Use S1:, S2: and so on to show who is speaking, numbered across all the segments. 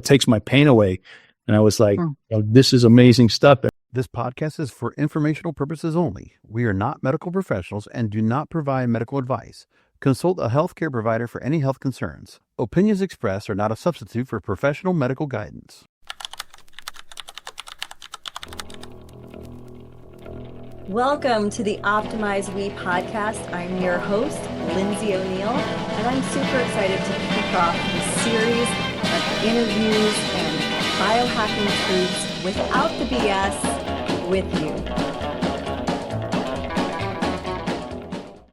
S1: It takes my pain away. And I was like, this is amazing stuff.
S2: This podcast is for informational purposes only. We are not medical professionals and do not provide medical advice. Consult a healthcare provider for any health concerns. Opinions expressed are not a substitute for professional medical guidance.
S3: Welcome to the Optimize We podcast. I'm your host, Lindsay O'Neill, and I'm super excited to kick off this series of interviews and biohacking truths without the BS with you.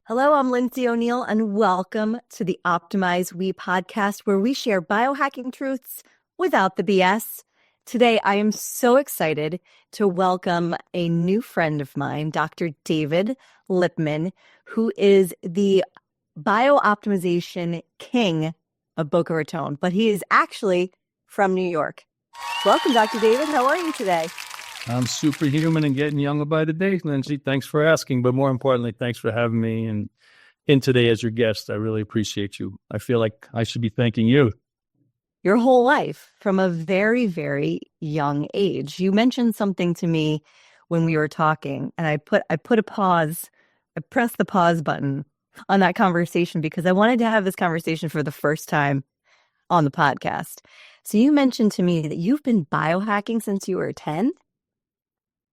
S3: Hello, I'm Lindsay O'Neill, and welcome to the Optimize We podcast, where we share biohacking truths without the BS. Today, I am so excited to welcome a new friend of mine, Dr. David Lipman, who is the biooptimization king of Boca Raton, but he is actually from New York. Welcome, Dr. David. How are you today?
S1: I'm superhuman and getting younger by the day, Lindsay. Thanks for asking, but more importantly, thanks for having me and in today as your guest. I really appreciate you. I feel like I should be thanking you.
S3: Your whole life from a very, very young age. You mentioned something to me when we were talking, and I pressed the pause button on that conversation because I wanted to have this conversation for the first time on the podcast. So you mentioned to me that you've been biohacking since you were 10?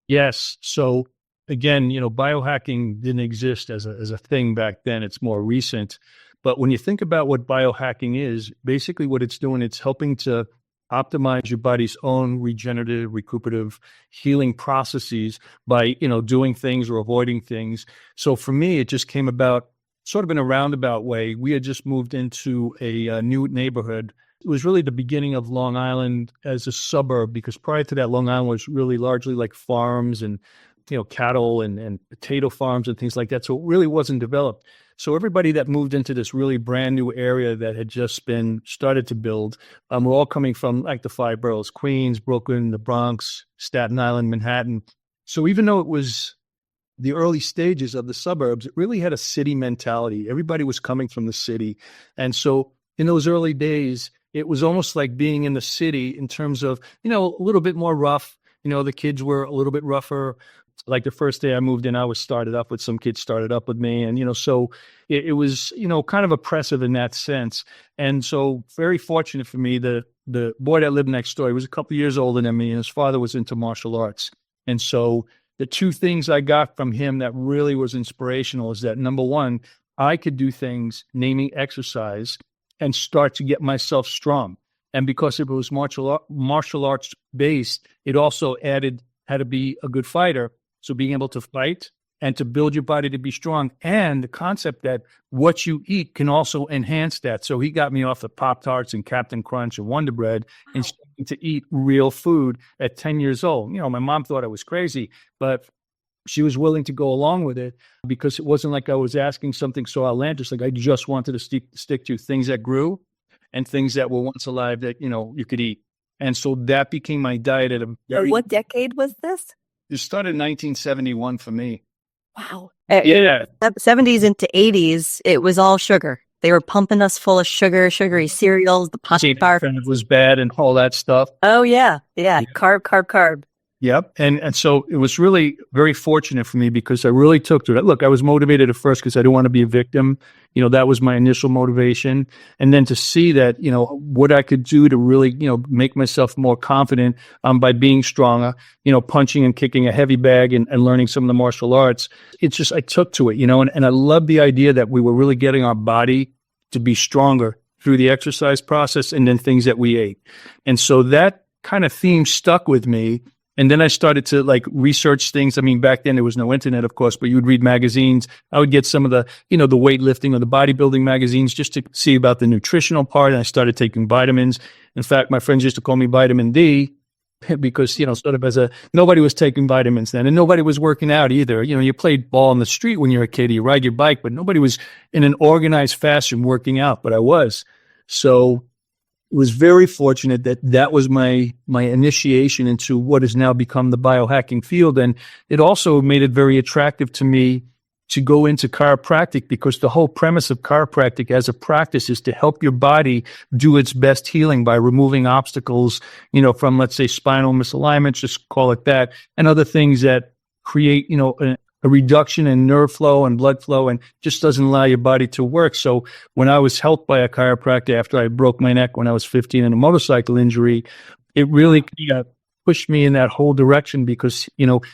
S1: Yes. So again, biohacking didn't exist as a thing back then. It's more recent. But when you think about what biohacking is, basically what it's doing, it's helping to optimize your body's own regenerative, recuperative, healing processes by, doing things or avoiding things. So for me, it just came about sort of in a roundabout way. We had just moved into a new neighborhood. It was really the beginning of Long Island as a suburb, because prior to that, Long Island was really largely like farms and, cattle and potato farms and things like that. So it really wasn't developed. So everybody that moved into this really brand new area that had just been started to build, we're all coming from like the five boroughs: Queens, Brooklyn, the Bronx, Staten Island, Manhattan. So even though it was the early stages of the suburbs, it really had a city mentality. Everybody was coming from the city. And so in those early days, it was almost like being in the city in terms of, a little bit more rough. The kids were a little bit rougher. Like the first day I moved in, I was started up with some kids started up with me. And, so it was, kind of oppressive in that sense. And so very fortunate for me, the boy that lived next door, he was a couple of years older than me, and his father was into martial arts. And so the two things I got from him that really was inspirational is that, number one, I could do things, naming exercise, and start to get myself strong. And because it was martial arts based, it also added how to be a good fighter. So being able to fight and to build your body to be strong, and the concept that what you eat can also enhance that. So he got me off the Pop-Tarts and Captain Crunch and Wonder Bread and starting to eat real food at 10 years old. My mom thought I was crazy, but she was willing to go along with it because it wasn't like I was asking something so outlandish. Like I just wanted to stick to things that grew and things that were once alive that, you could eat. And so that became my diet at a very...
S3: What decade was this?
S1: It started in 1971 for me.
S3: Wow.
S1: Yeah.
S3: 70s into 80s, it was all sugar. They were pumping us full of sugar, sugary cereals, the pop bar.
S1: It was bad and all that stuff.
S3: Oh, yeah. Carb.
S1: Yep. And so it was really very fortunate for me because I really took to it. Look, I was motivated at first because I didn't want to be a victim. That was my initial motivation. And then to see that, what I could do to really, make myself more confident by being stronger, punching and kicking a heavy bag and learning some of the martial arts. It's just, I took to it, and I love the idea that we were really getting our body to be stronger through the exercise process and then things that we ate. And so that kind of theme stuck with me. And then I started to research things. I mean, back then there was no internet, of course, but you would read magazines. I would get some of the, the weightlifting or the bodybuilding magazines just to see about the nutritional part. And I started taking vitamins. In fact, my friends used to call me vitamin D because, sort of nobody was taking vitamins then and nobody was working out either. You played ball on the street when you were a kid, you ride your bike, but nobody was in an organized fashion working out, but I was. So was very fortunate that was my initiation into what has now become the biohacking field. And it also made it very attractive to me to go into chiropractic, because the whole premise of chiropractic as a practice is to help your body do its best healing by removing obstacles, from, let's say, spinal misalignment, just call it that, and other things that create, a reduction in nerve flow and blood flow and just doesn't allow your body to work. So when I was helped by a chiropractor after I broke my neck when I was 15 in a motorcycle injury, it really pushed me in that whole direction, because,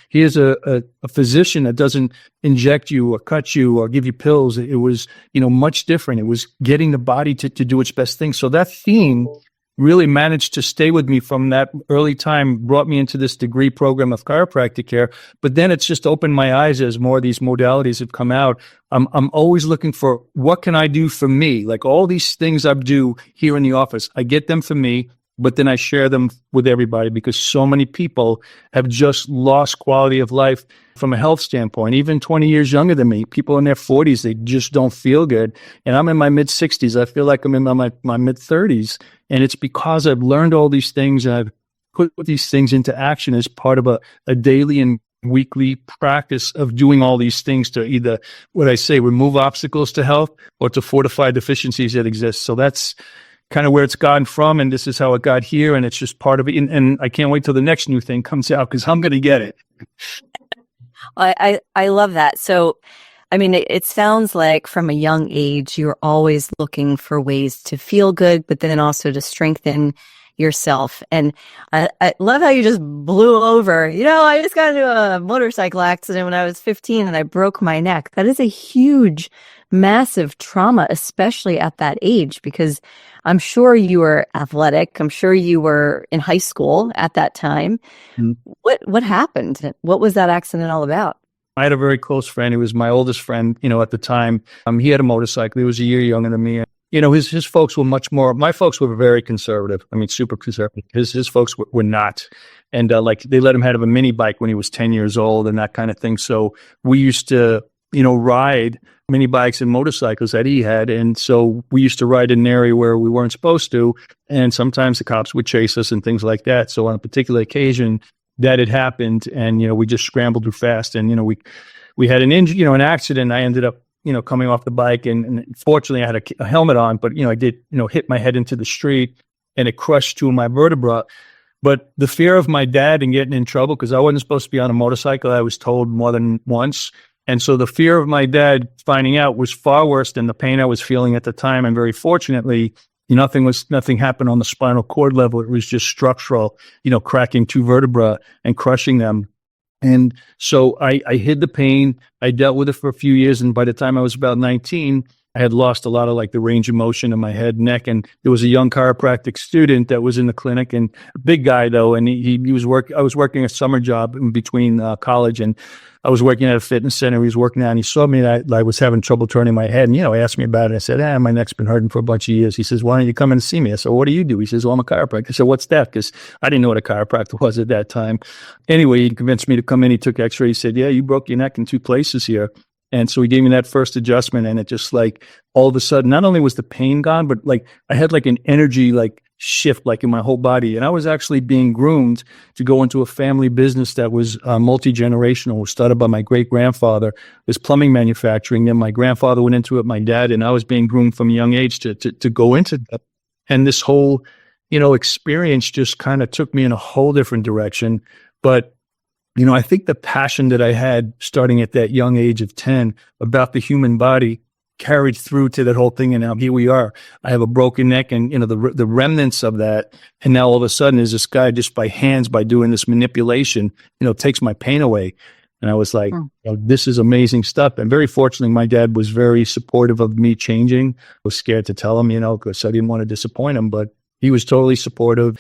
S1: here's a physician that doesn't inject you or cut you or give you pills. It was, much different. It was getting the body to do its best thing. So that theme really managed to stay with me from that early time, brought me into this degree program of chiropractic care. But then it's just opened my eyes as more of these modalities have come out. I'm always looking for, what can I do for me? Like all these things I do here in the office, I get them for me, but then I share them with everybody, because so many people have just lost quality of life from a health standpoint. Even 20 years younger than me, people in their 40s, they just don't feel good. And I'm in my mid 60s. I feel like I'm in my mid 30s. And it's because I've learned all these things and I've put these things into action as part of a daily and weekly practice of doing all these things to either, what I say, remove obstacles to health or to fortify deficiencies that exist. So that's kind of where it's gotten from, and this is how it got here, and it's just part of it. And I can't wait till the next new thing comes out, because I'm going to get it.
S3: I love that. So, I mean, it sounds like from a young age, you're always looking for ways to feel good, but then also to strengthen yourself. And I love how you just blew over, I just got into a motorcycle accident when I was 15 and I broke my neck. That is a huge, massive trauma, especially at that age, because I'm sure you were athletic. I'm sure you were in high school at that time. Mm-hmm. What happened? What was that accident all about?
S1: I had a very close friend. He was my oldest friend, at the time. He had a motorcycle. He was a year younger than me. His folks were much more, my folks were very conservative. I mean, super conservative. His folks were not. And they let him have a mini bike when he was 10 years old and that kind of thing. So we used to, ride mini bikes and motorcycles that he had. And so we used to ride in an area where we weren't supposed to. And sometimes the cops would chase us and things like that. So on a particular occasion that had happened, and, we just scrambled too fast. And, we had an injury, an accident. I ended up, coming off the bike, and fortunately I had a helmet on, but, I did, hit my head into the street and it crushed two of my vertebrae. But the fear of my dad and getting in trouble, because I wasn't supposed to be on a motorcycle, I was told more than once. And so the fear of my dad finding out was far worse than the pain I was feeling at the time. And very fortunately, nothing happened on the spinal cord level. It was just structural, cracking two vertebrae and crushing them. And so I hid the pain. I dealt with it for a few years. And by the time I was about 19, I had lost a lot of the range of motion in my head, neck. And there was a young chiropractic student that was in the clinic, and a big guy though. And he was I was working a summer job in between college, and I was working at a fitness center. He was working out, and he saw me and I was having trouble turning my head. And, he asked me about it. I said, my neck's been hurting for a bunch of years. He says, why don't you come in and see me? I said, what do you do? He says, well, I'm a chiropractor. I said, what's that? Because I didn't know what a chiropractor was at that time. Anyway, he convinced me to come in. He took x-ray. He said, yeah, you broke your neck in two places here. And so he gave me that first adjustment, and it just all of a sudden, not only was the pain gone, but I had an energy shift in my whole body. And I was actually being groomed to go into a family business that was multi-generational. It was started by my great-grandfather, this plumbing manufacturing. Then my grandfather went into it, my dad, and I was being groomed from a young age to go into that. And this whole, experience just kind of took me in a whole different direction. But I think the passion that I had starting at that young age of 10 about the human body carried through to that whole thing. And now here we are. I have a broken neck and, the remnants of that. And now all of a sudden is this guy just by doing this manipulation, takes my pain away. And I was like, this is amazing stuff. And very fortunately, my dad was very supportive of me changing. I was scared to tell him, because I didn't want to disappoint him, but he was totally supportive.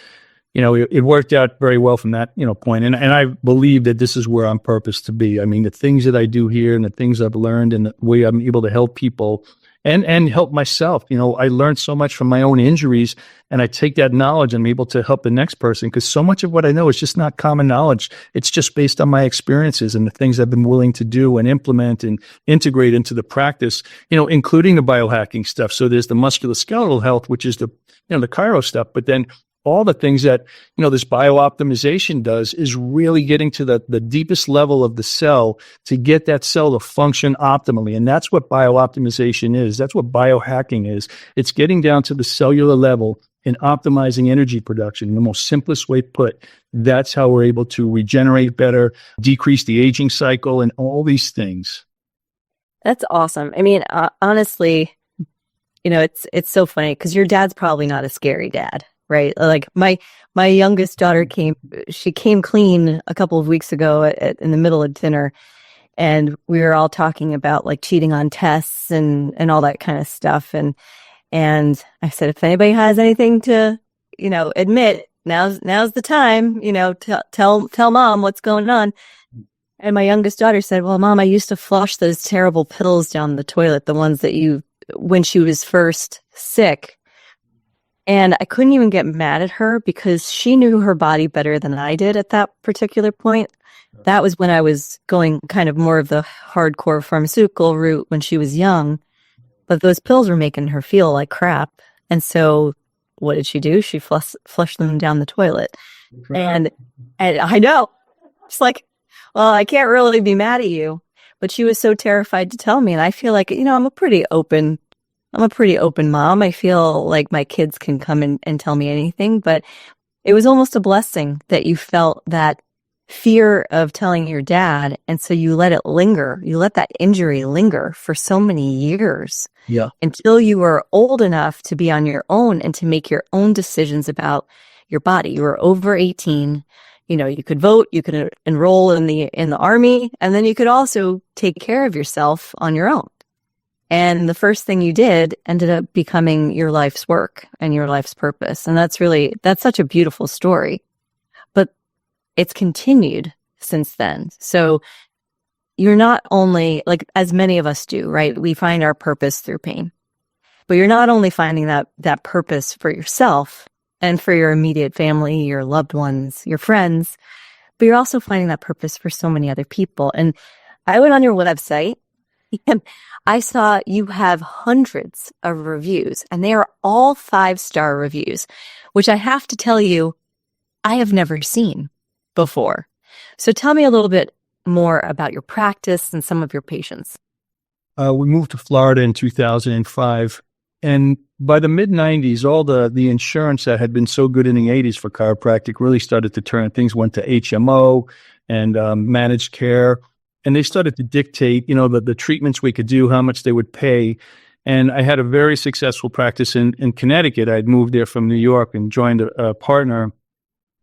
S1: It worked out very well from that, point. And I believe that this is where I'm purposed to be. I mean, the things that I do here and the things I've learned and the way I'm able to help people and help myself. I learned so much from my own injuries, and I take that knowledge and I'm able to help the next person, because so much of what I know is just not common knowledge. It's just based on my experiences and the things I've been willing to do and implement and integrate into the practice, including the biohacking stuff. So there's the musculoskeletal health, which is the chiro stuff, but then all the things that, this biooptimization does is really getting to the deepest level of the cell to get that cell to function optimally. And that's what biooptimization is. That's what biohacking is. It's getting down to the cellular level and optimizing energy production in the most simplest way put. That's how we're able to regenerate better, decrease the aging cycle, and all these things.
S3: That's awesome. I mean, honestly, it's so funny because your dad's probably not a scary dad, right? Like my youngest daughter came clean a couple of weeks ago in the middle of dinner, and we were all talking about like cheating on tests and all that kind of stuff. And I said, if anybody has anything to, admit, now's the time, tell mom what's going on. And my youngest daughter said, well, Mom, I used to flush those terrible pills down the toilet, the ones that when she was first sick. And I couldn't even get mad at her because she knew her body better than I did at that particular point. That was when I was going kind of more of the hardcore pharmaceutical route when she was young. But those pills were making her feel like crap. And so what did she do? She flushed them down the toilet. And I know, it's like, well, I can't really be mad at you, but she was so terrified to tell me. And I feel like, I'm a pretty open mom. I feel like my kids can come and tell me anything, but it was almost a blessing that you felt that fear of telling your dad. And so you let it linger. You let that injury linger for so many years.
S1: Yeah.
S3: Until you were old enough to be on your own and to make your own decisions about your body. You were over 18. You could vote, you could enroll in the army, and then you could also take care of yourself on your own. And the first thing you did ended up becoming your life's work and your life's purpose. And that's such a beautiful story. But it's continued since then. So you're not only, like as many of us do, right? We find our purpose through pain. But you're not only finding that purpose for yourself and for your immediate family, your loved ones, your friends, but you're also finding that purpose for so many other people. And I went on your website and I saw you have hundreds of reviews, and they are all 5-star reviews, which I have to tell you, I have never seen before. So tell me a little bit more about your practice and some of your patients.
S1: We moved to Florida in 2005. And by the mid-90s, all the insurance that had been so good in the 80s for chiropractic really started to turn. Things went to HMO and managed care. And they started to dictate, the treatments we could do, how much they would pay. And I had a very successful practice in Connecticut. I'd moved there from New York and joined a partner.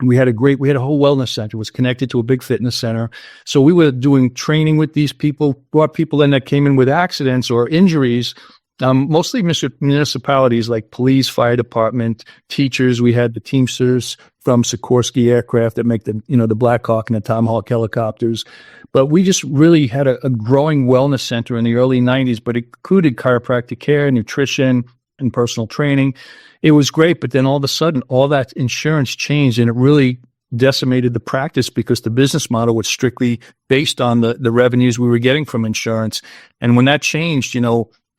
S1: We had a whole wellness center. It was connected to a big fitness center. So we were doing training with these people, brought people in that came in with accidents or injuries. Mostly municipalities like police, fire department, teachers. We had the Teamsters from Sikorsky Aircraft that make the Black Hawk and the Tomahawk helicopters. But we just really had a growing wellness center in the early 90s, but it included chiropractic care, nutrition, and personal training. It was great, but then all of a sudden, all that insurance changed, and it really decimated the practice because the business model was strictly based on the revenues we were getting from insurance. And when that changed,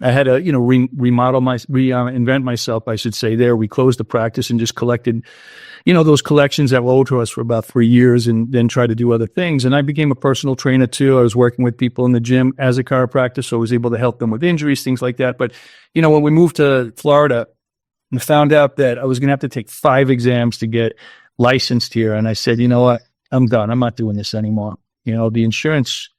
S1: I had to, reinvent myself, I should say there. We closed the practice and just collected, those collections that were owed to us for about 3 years and then tried to do other things. And I became a personal trainer too. I was working with people in the gym as a chiropractor, so I was able to help them with injuries, things like that. But, when we moved to Florida and found out that I was going to have to take 5 exams to get licensed here. And I said, you know what, I'm done. I'm not doing this anymore. The insurance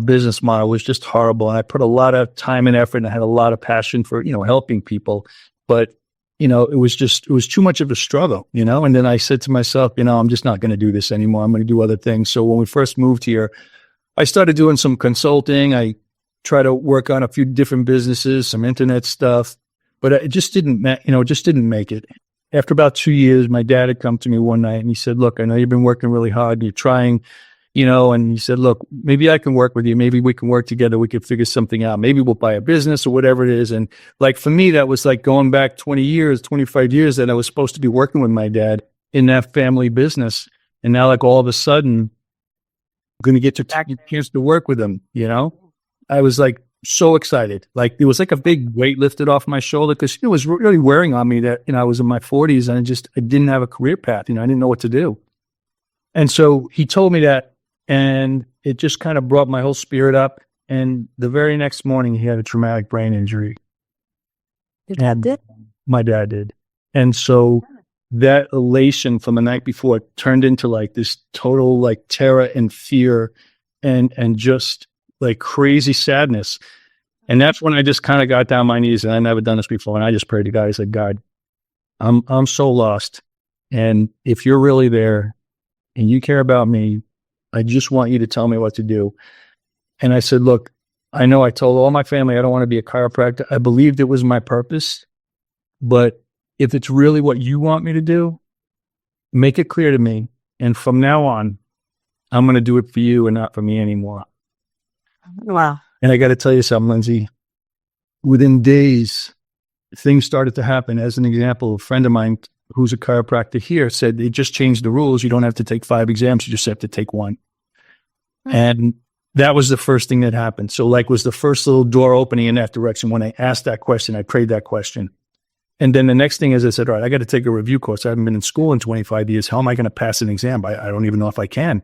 S1: business model was just horrible. And I put a lot of time and effort and I had a lot of passion for, helping people. But, it was too much of a struggle, and then I said to myself, I'm just not going to do this anymore. I'm going to do other things. So when we first moved here, I started doing some consulting. I tried to work on a few different businesses, some internet stuff, but it just didn't make it. After about 2 years, my dad had come to me one night and he said, look, I know you've been working really hard and you're trying, and he said, look, maybe I can work with you. Maybe we can work together. We could figure something out. Maybe we'll buy a business or whatever it is. And like, for me, that was like going back 20 years, 25 years that I was supposed to be working with my dad in that family business. And now, like, all of a sudden, I'm going to get to take a chance to work with him. I was like, so excited. Like it was like a big weight lifted off my shoulder because it was really wearing on me that, I was in my 40s and I didn't have a career path. I didn't know what to do. And so he told me that, and it just kind of brought my whole spirit up. And the very next morning, he had a traumatic brain injury.
S3: Your dad did?
S1: My dad did. And so that elation from the night before turned into like this total like terror and fear and just like crazy sadness. And that's when I just kind of got down on my knees, and I never done this before. And I just prayed to God. I said, God, I'm so lost. And if you're really there and you care about me, I just want you to tell me what to do. And I said, look, I know I told all my family I don't want to be a chiropractor. I believed it was my purpose, but if it's really what you want me to do, make it clear to me. And from now on, I'm going to do it for you and not for me anymore.
S3: Wow.
S1: And I got to tell you something, Lindsay. Within days, things started to happen. As an example, a friend of mine who's a chiropractor here said they just changed the rules. You don't have to take 5 exams. You just have to take 1. And that was the first thing that happened. So like was the first little door opening in that direction. When I asked that question, I prayed that question. And then the next thing is I said, all right, I got to take a review course. I haven't been in school in 25 years. How am I going to pass an exam? I don't even know if I can.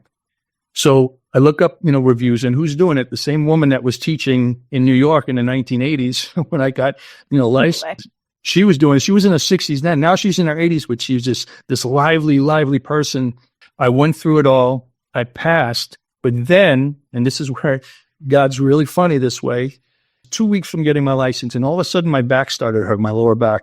S1: So I look up, reviews, and who's doing it? The same woman that was teaching in New York in the 1980s when I got, licensed. She was doing it. She was in her 60s then. Now she's in her 80s, but she's just this lively person. I went through it all. I passed. But then, and this is where God's really funny this way, 2 weeks from getting my license, and all of a sudden my back started to hurt, my lower back.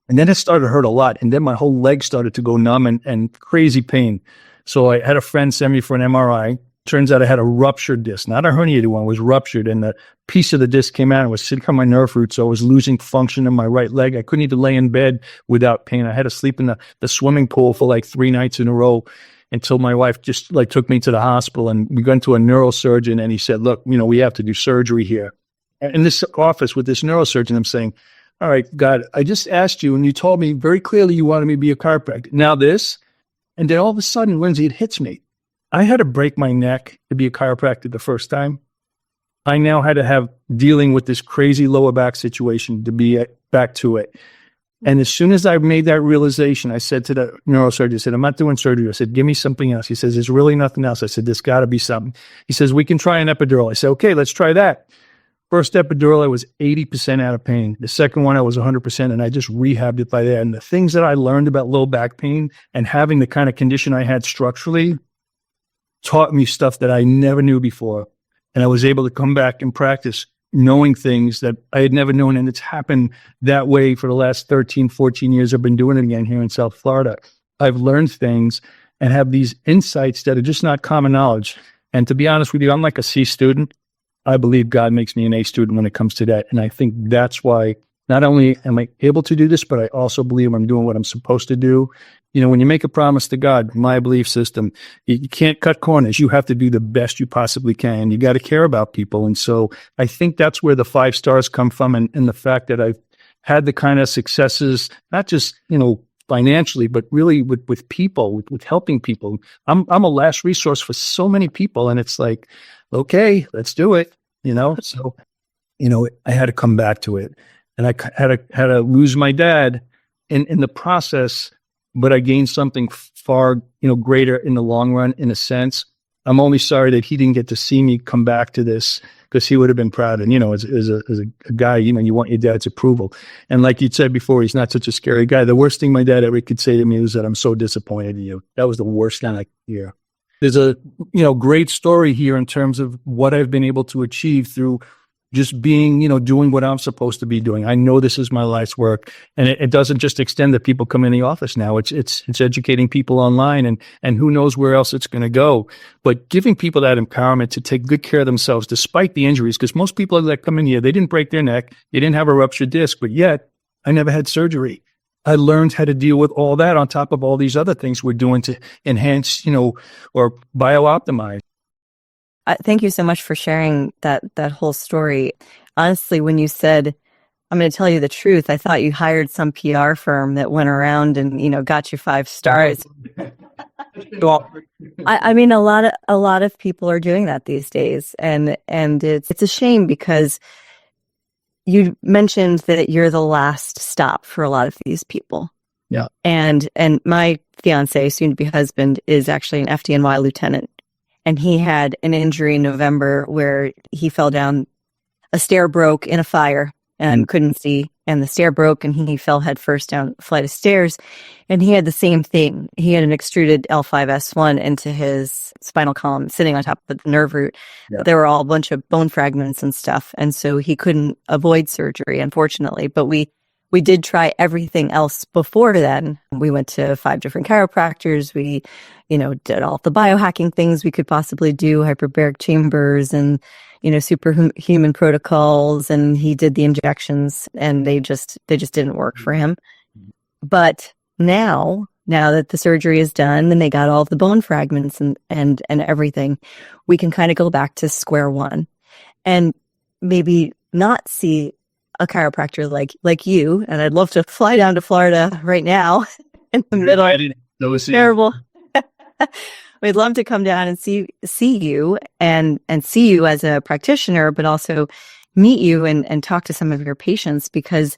S1: And then it started to hurt a lot. And then my whole leg started to go numb and crazy pain. So I had a friend send me for an MRI. Turns out I had a ruptured disc, not a herniated one, it was ruptured. And the piece of the disc came out and was sitting on my nerve root. So I was losing function in my right leg. I couldn't even lay in bed without pain. I had to sleep in the swimming pool for like 3 nights in a row until my wife just like took me to the hospital, and we went to a neurosurgeon, and he said, look, we have to do surgery here. In this office with this neurosurgeon, I'm saying, all right, God, I just asked you, and you told me very clearly you wanted me to be a chiropractor. Now this, and then all of a sudden, Lindsay, it hits me. I had to break my neck to be a chiropractor the first time. I now had to have dealing with this crazy lower back situation to be back to it. And as soon as I made that realization, I said to the neurosurgeon, I said, I'm not doing surgery. I said, give me something else. He says, there's really nothing else. I said, there's got to be something. He says, we can try an epidural. I said, okay, let's try that. First epidural, I was 80% out of pain. The second one, I was 100%, and I just rehabbed it by there. And the things that I learned about low back pain and having the kind of condition I had structurally taught me stuff that I never knew before. And I was able to come back and practice knowing things that I had never known. And it's happened that way for the last 13, 14 years. I've been doing it again here in South Florida. I've learned things and have these insights that are just not common knowledge. And to be honest with you, I'm like a C student. I believe God makes me an A student when it comes to that. And I think that's why not only am I able to do this, but I also believe I'm doing what I'm supposed to do. When you make a promise to God, my belief system, you can't cut corners. You have to do the best you possibly can. You got to care about people. And so I think that's where the 5 stars come from. And the fact that I've had the kind of successes, not just, financially, but really with people, with helping people. I'm a last resource for so many people. And it's like, okay, let's do it. So, I had to come back to it, and I had to lose my dad in the process, but I gained something far, greater in the long run, in a sense. I'm only sorry that he didn't get to see me come back to this, because he would have been proud. And, as a guy, you want your dad's approval. And like you'd said before, he's not such a scary guy. The worst thing my dad ever could say to me was that I'm so disappointed in you. That was the worst thing I could hear. There's a, great story here in terms of what I've been able to achieve through just being, doing what I'm supposed to be doing. I know this is my life's work, and it doesn't just extend that people come in the office now. It's educating people online, and who knows where else it's going to go. But giving people that empowerment to take good care of themselves despite the injuries, because most people that come in here, they didn't break their neck, they didn't have a ruptured disc, but yet I never had surgery. I learned how to deal with all that on top of all these other things we're doing to enhance, or bio-optimize.
S3: Thank you so much for sharing that whole story. Honestly, when you said, I'm going to tell you the truth, I thought you hired some PR firm that went around and, got you 5 stars. I mean, a lot of people are doing that these days, and it's a shame because you mentioned that you're the last stop for a lot of these people.
S1: Yeah.
S3: And my fiance, soon to be husband, is actually an FDNY lieutenant, and he had an injury in November where he fell down. A stair broke in a fire and couldn't see, and the stair broke and he fell head first down a flight of stairs. And he had the same thing. He had an extruded L5S1 into his spinal column sitting on top of the nerve root.
S1: Yeah.
S3: There were all a bunch of bone fragments and stuff. And so he couldn't avoid surgery, unfortunately. But we did try everything else before then. We went to 5 different chiropractors. We, did all the biohacking things we could possibly do, hyperbaric chambers and, superhuman protocols. And he did the injections and they just didn't work for him. But now that the surgery is done and they got all of the bone fragments and everything, we can kind of go back to square one and maybe not see a chiropractor like you. And I'd love to fly down to Florida right now in the middle of terrible. We'd love to come down and see you and see you as a practitioner, but also meet you and talk to some of your patients, because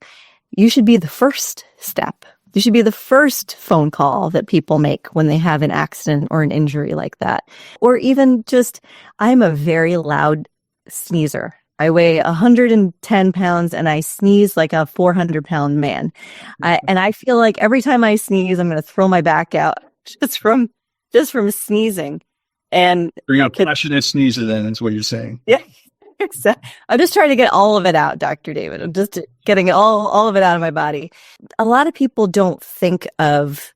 S3: you should be the first step. You should be the first phone call that people make when they have an accident or an injury like that. Or even just, I'm a very loud sneezer. I weigh 110 pounds and I sneeze like a 400-pound man. And I feel like every time I sneeze, I'm going to throw my back out just from sneezing. And
S1: you're a passionate sneezer, then that's what you're saying.
S3: Yeah. I'm just trying to get all of it out, Dr. David. I'm just getting all of it out of my body. A lot of people don't think of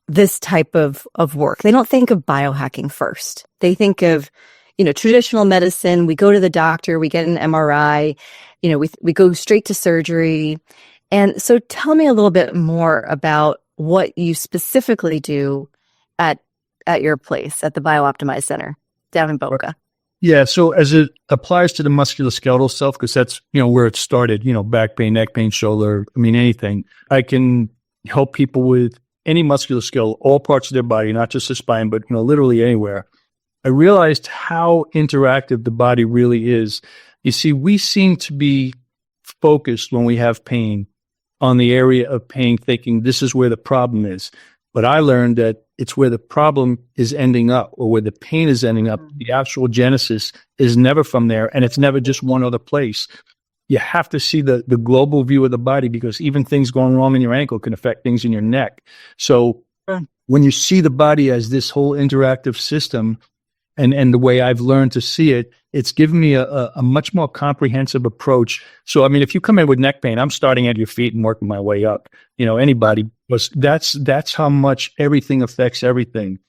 S3: this type of work. They don't think of biohacking first. They think of, traditional medicine. We go to the doctor, we get an MRI, we go straight to surgery. And so tell me a little bit more about what you specifically do at your place, at the BioOptimized Center down in Boca.
S1: Yeah. So as it applies to the musculoskeletal self, because that's, where it started, back pain, neck pain, shoulder, anything, I can help people with any musculoskeletal, all parts of their body, not just the spine, but, literally anywhere. I realized how interactive the body really is. You see, we seem to be focused when we have pain on the area of pain, thinking this is where the problem is. But I learned that it's where the problem is ending up, or where the pain is ending up. The actual genesis is never from there, and it's never just one other place. You have to see the global view of the body, because even things going wrong in your ankle can affect things in your neck. So when you see the body as this whole interactive system, and the way I've learned to see it, it's given me a much more comprehensive approach. So, if you come in with neck pain, I'm starting at your feet and working my way up. Anybody, because that's how much everything affects everything.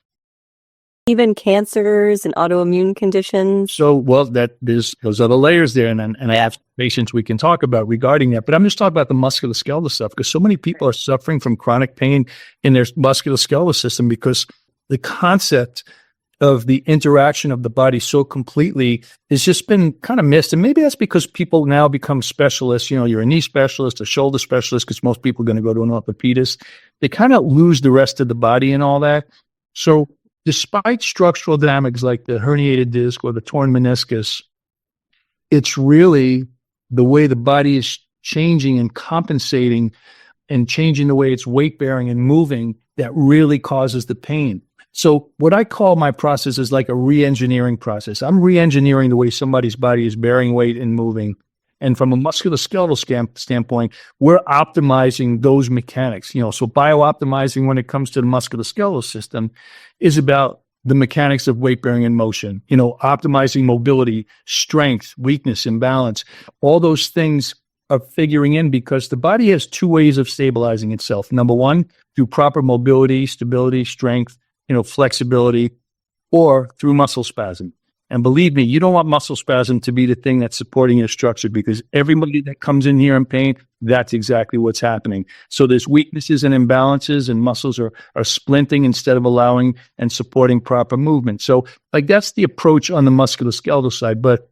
S3: Even cancers and autoimmune conditions.
S1: So, those are the layers there, and I have patients we can talk about regarding that. But I'm just talking about the musculoskeletal stuff, because so many people are suffering from chronic pain in their musculoskeletal system, because the concept of the interaction of the body so completely has just been kind of missed. And maybe that's because people now become specialists. You're a knee specialist, a shoulder specialist, because most people are going to go to an orthopedist. They kind of lose the rest of the body and all that. So despite structural damage like the herniated disc or the torn meniscus, it's really the way the body is changing and compensating and changing the way it's weight bearing and moving that really causes the pain. So what I call my process is like a re-engineering process. I'm re-engineering the way somebody's body is bearing weight and moving. And from a musculoskeletal standpoint, we're optimizing those mechanics. So biooptimizing when it comes to the musculoskeletal system is about the mechanics of weight bearing and motion, optimizing mobility, strength, weakness, imbalance. All those things are figuring in, because the body has 2 ways of stabilizing itself. Number one, through proper mobility, stability, strength, flexibility, or through muscle spasm. And believe me, you don't want muscle spasm to be the thing that's supporting your structure, because everybody that comes in here in pain, that's exactly what's happening. So there's weaknesses and imbalances, and muscles are splinting instead of allowing and supporting proper movement. So that's the approach on the musculoskeletal side. But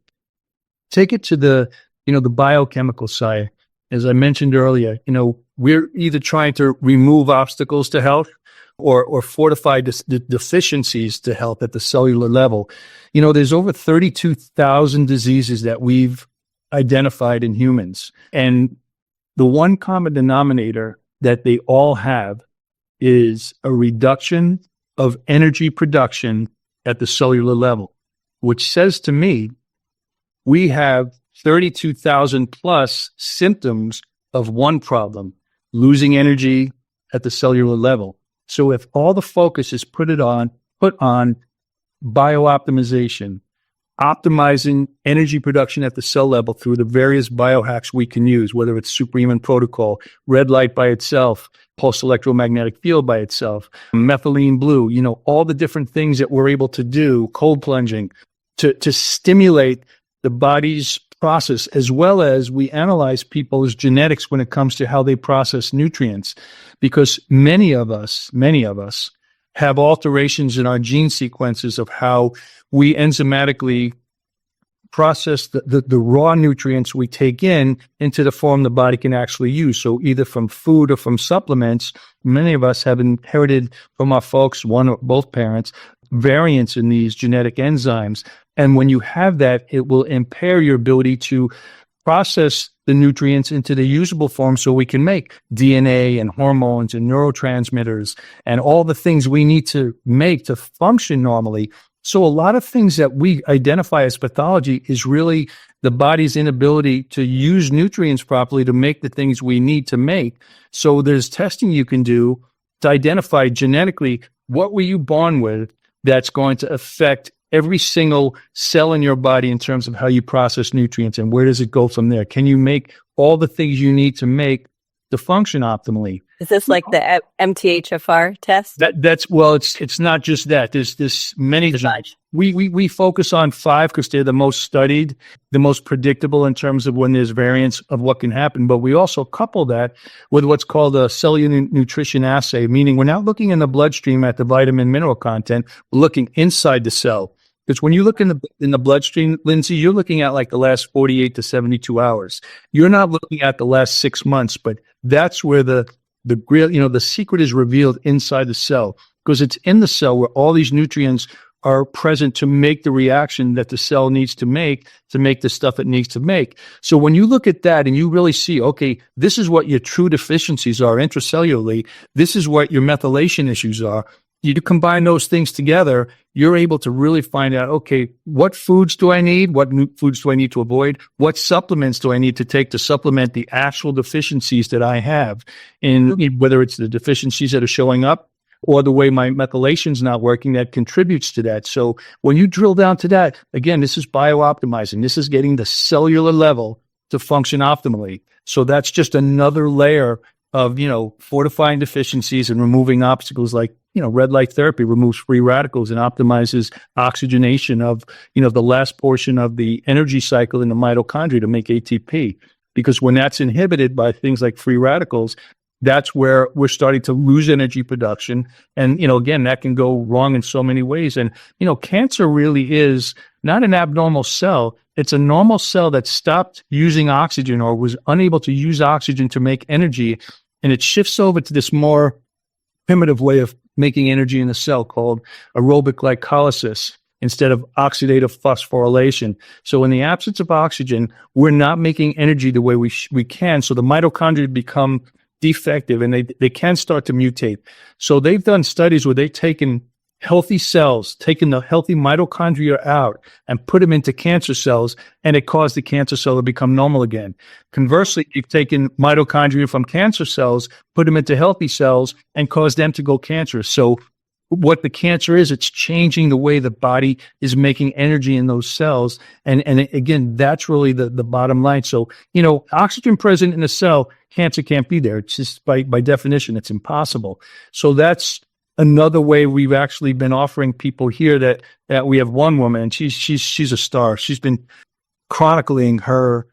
S1: take it to the biochemical side. As I mentioned earlier, we're either trying to remove obstacles to health, or fortify the deficiencies to health at the cellular level. You know, there's over 32,000 diseases that we've identified in humans. And the one common denominator that they all have is a reduction of energy production at the cellular level, which says to me, we have 32,000 plus symptoms of one problem, losing energy at the cellular level. So if all the focus is put on biooptimization, optimizing energy production at the cell level through the various biohacks we can use, whether it's superhuman protocol, red light by itself, pulse electromagnetic field by itself, methylene blue, you know, all the different things that we're able to do, cold plunging, to stimulate the body's process, as well as we analyze people's genetics when it comes to how they process nutrients, because many of us have alterations in our gene sequences of how we enzymatically process the raw nutrients we take into the form the body can actually use. So either from food or from supplements, many of us have inherited from our folks, one or both parents, variants in these genetic enzymes. And when you have that, it will impair your ability to process the nutrients into the usable form so we can make DNA and hormones and neurotransmitters and all the things we need to make to function normally. So a lot of things that we identify as pathology is really the body's inability to use nutrients properly to make the things we need to make. So there's testing you can do to identify genetically what were you born with that's going to affect every single cell in your body in terms of how you process nutrients, and where does it go from there? Can you make all the things you need to make to function optimally?
S3: Is this like the MTHFR test?
S1: It's not just that. There's many. We focus on 5 because they're the most studied, the most predictable in terms of when there's variance of what can happen. But we also couple that with what's called a cellular nutrition assay, meaning we're not looking in the bloodstream at the vitamin mineral content. We're looking inside the cell. Because when you look in the bloodstream, Lindsay, you're looking at like the last 48 to 72 hours. You're not looking at the last 6 months, but that's where the real, the secret is revealed inside the cell, because it's in the cell where all these nutrients are present to make the reaction that the cell needs to make the stuff it needs to make. So when you look at that and you really see, okay, this is what your true deficiencies are intracellularly, this is what your methylation issues are. You combine those things together, you're able to really find out, okay, what foods do I need? What foods do I need to avoid? What supplements do I need to take to supplement the actual deficiencies that I have in whether it's the deficiencies that are showing up or the way my methylation's not working that contributes to that. So when you drill down to that, again, this is biooptimizing. This is getting the cellular level to function optimally. So that's just another layer of, fortifying deficiencies and removing obstacles like, red light therapy removes free radicals and optimizes oxygenation of, the last portion of the energy cycle in the mitochondria to make ATP. Because when that's inhibited by things like free radicals, that's where we're starting to lose energy production. And, again, that can go wrong in so many ways. And, cancer really is not an abnormal cell. It's a normal cell that stopped using oxygen or was unable to use oxygen to make energy. And it shifts over to this more primitive way of making energy in the cell called aerobic glycolysis instead of oxidative phosphorylation. So in the absence of oxygen, we're not making energy the way we can. So the mitochondria become defective and they can start to mutate. So they've done studies where they've taken healthy cells, taken the healthy mitochondria out and put them into cancer cells, and it caused the cancer cell to become normal again. Conversely, you've taken mitochondria from cancer cells, put them into healthy cells, and caused them to go cancerous. So what the cancer is, it's changing the way the body is making energy in those cells. And again, that's really the bottom line. So, oxygen present in the cell, cancer can't be there. It's just by definition, it's impossible. So that's another way we've actually been offering people here that we have one woman, and she's a star. She's been chronicling her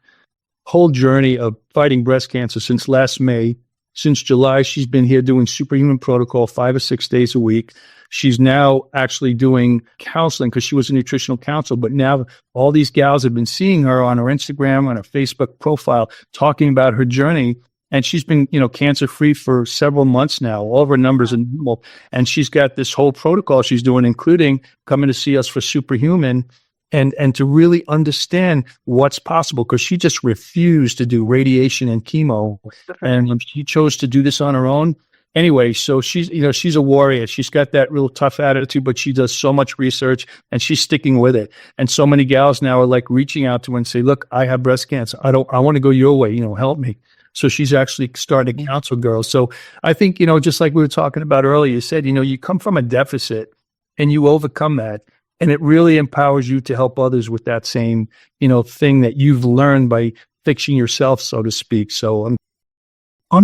S1: whole journey of fighting breast cancer since last May. Since July, she's been here doing superhuman protocol 5 or 6 days a week. She's now actually doing counseling because she was a nutritional counselor. But now all these gals have been seeing her on her Instagram, on her Facebook profile, talking about her journey. And she's been, cancer free for several months now. All of her numbers are normal. And she's got this whole protocol she's doing, including coming to see us for Superhuman and to really understand what's possible, because she just refused to do radiation and chemo. And she chose to do this on her own. Anyway, so she's a warrior. She's got that real tough attitude, but she does so much research and she's sticking with it. And so many gals now are like reaching out to her and say, look, I have breast cancer. I want to go your way, help me. So she's actually starting to counsel girls. So I think, just like we were talking about earlier, you said, you come from a deficit and you overcome that. And it really empowers you to help others with that same, thing that you've learned by fixing yourself, so to speak. So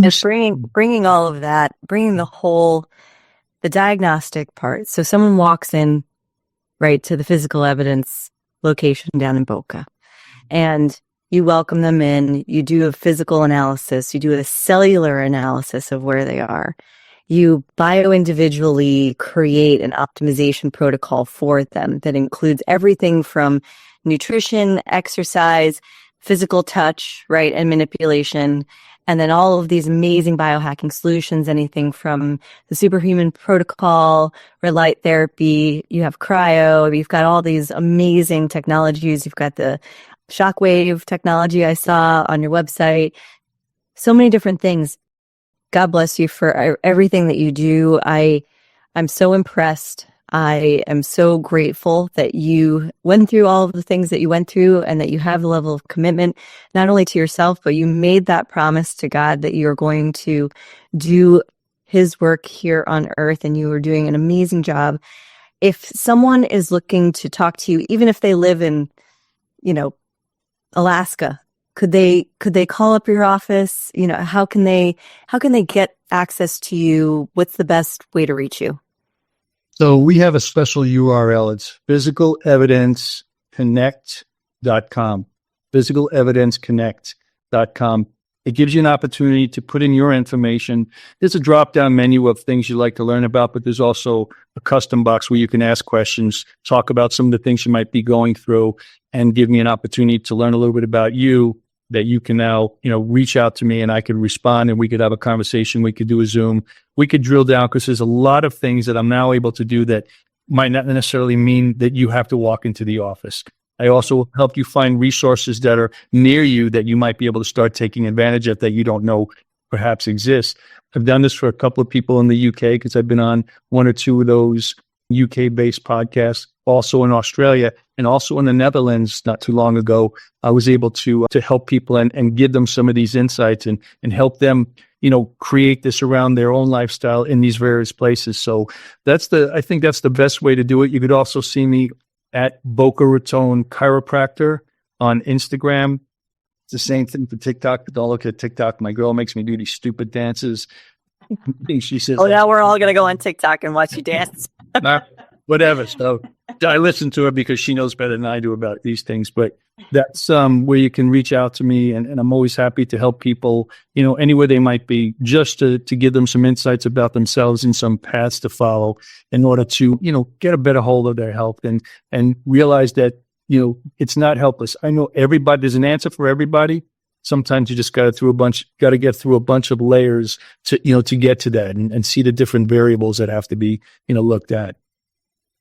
S3: just bringing all of that, bringing the diagnostic part. So someone walks in, right, to the physical evidence location down in Boca, and you welcome them in, you do a physical analysis, you do a cellular analysis of where they are. You bio-individually create an optimization protocol for them that includes everything from nutrition, exercise, physical touch, right, and manipulation. And then all of these amazing biohacking solutions, anything from the Superhuman protocol, red light therapy, you have cryo, you've got all these amazing technologies. You've got the shockwave technology I saw on your website. So many different things. God bless you for everything that you do. I'm so impressed. I am so grateful that you went through all of the things that you went through and that you have a level of commitment, not only to yourself, but you made that promise to God that you're going to do his work here on earth, and you are doing an amazing job. If someone is looking to talk to you, even if they live in, Alaska, could they call up your office? How can they get access to you? What's the best way to reach you?
S1: So we have a special URL. It's physicalevidenceconnect.com. Physicalevidenceconnect.com. It gives you an opportunity to put in your information. There's a drop-down menu of things you'd like to learn about, but there's also a custom box where you can ask questions, talk about some of the things you might be going through, and give me an opportunity to learn a little bit about you, that you can now, reach out to me and I could respond and we could have a conversation. We could do a Zoom. We could drill down, because there's a lot of things that I'm now able to do that might not necessarily mean that you have to walk into the office. I also help you find resources that are near you that you might be able to start taking advantage of that you don't know perhaps exist. I've done this for a couple of people in the UK, because I've been on one or two of those UK-based podcasts, also in Australia and also in the Netherlands not too long ago. I was able to help people and give them some of these insights and help them, create this around their own lifestyle in these various places. So I think that's the best way to do it. You could also see me at Boca Raton Chiropractor on Instagram. It's the same thing for TikTok, but don't look at TikTok. My girl makes me do these stupid dances. She says,
S3: now we're all going to go on TikTok and watch you dance.
S1: Whatever. So I listen to her because she knows better than I do about these things. But that's where you can reach out to me. And I'm always happy to help people, anywhere they might be, just to give them some insights about themselves and some paths to follow in order to, get a better hold of their health and realize that, it's not helpless. I know there's an answer for everybody. Sometimes you just got to get through a bunch of layers to get to that and see the different variables that have to be, looked at.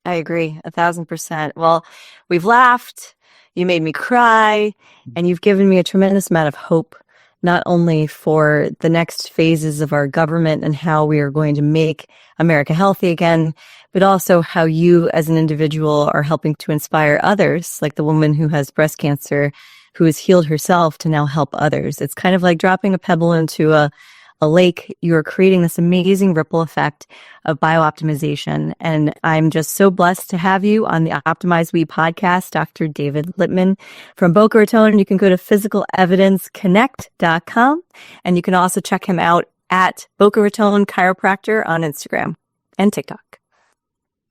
S3: I agree 1,000%. Well, we've laughed, you made me cry, and you've given me a tremendous amount of hope, not only for the next phases of our government and how we are going to make America healthy again, but also how you as an individual are helping to inspire others, like the woman who has breast cancer, who has healed herself to now help others. It's kind of like dropping a pebble into a lake. You're creating this amazing ripple effect of biooptimization. And I'm just so blessed to have you on the Optimize We podcast, Dr. David Lipman from Boca Raton. You can go to physicalevidenceconnect.com, and you can also check him out at Boca Raton Chiropractor on Instagram and TikTok.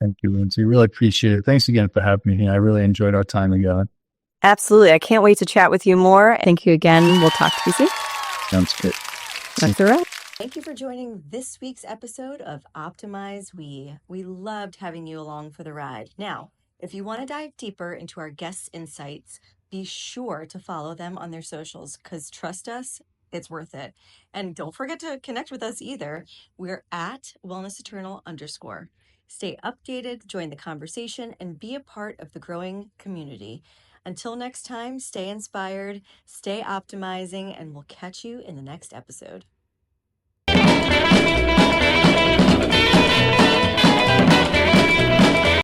S1: Thank you, Lindsay. Really appreciate it. Thanks again for having me here. I really enjoyed our time together.
S3: Absolutely. I can't wait to chat with you more. Thank you again. We'll talk to you soon.
S1: Sounds good.
S3: That's all right. Thank you for joining this week's episode of Optimize We. We loved having you along for the ride. Now, if you want to dive deeper into our guests' insights, be sure to follow them on their socials, because trust us, it's worth it. And don't forget to connect with us either. We're at wellnesseternal_. Stay updated, join the conversation, and be a part of the growing community. Until next time, stay inspired, stay optimizing, and we'll catch you in the next episode.